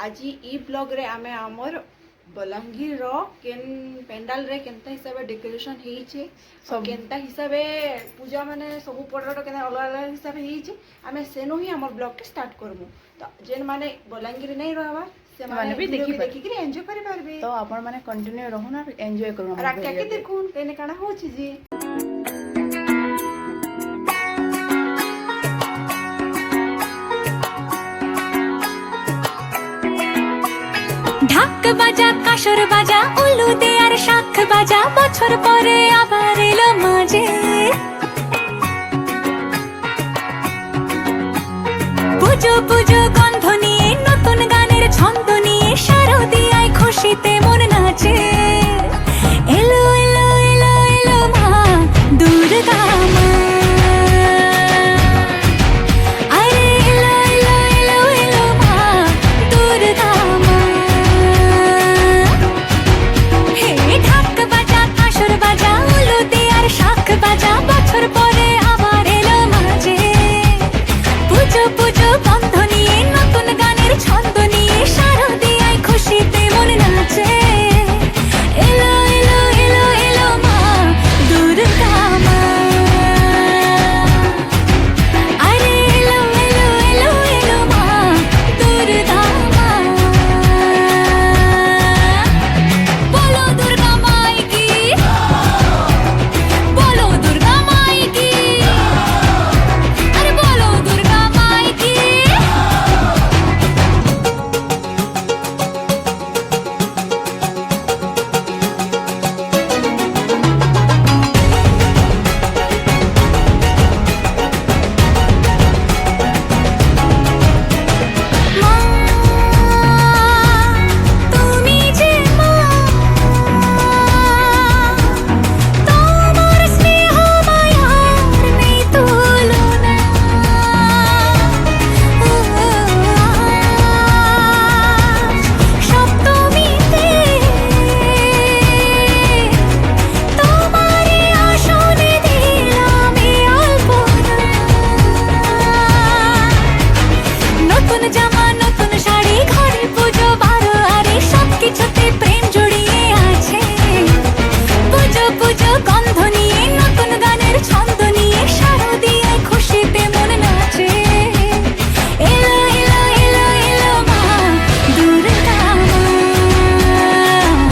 आज ई ब्लॉग रे आमे हमर बलांगीर रो केन पेंडाल रे केनता हिसाबे डेकोरेशन हेइचे सब केनता हिसाबे पूजा माने सब पड़र केना अलग अलग हिसाबे हेइचे आमे सेनो ही हमर ब्लॉग के स्टार्ट करबो तो जेन माने बलांगीर नै रहबा से माने भी देखि के एन्जॉय करि पारबे तो आपण माने कंटिन्यू रहू ना एन्जॉय करू और आके के देखून केने काना होछि जी ঢাক বাজা কাসর বাজা উলু দে আর শাখ বাজা বছর পরে আবার এলো মাঝে পুজো পুজো গন্ধ নিয়ে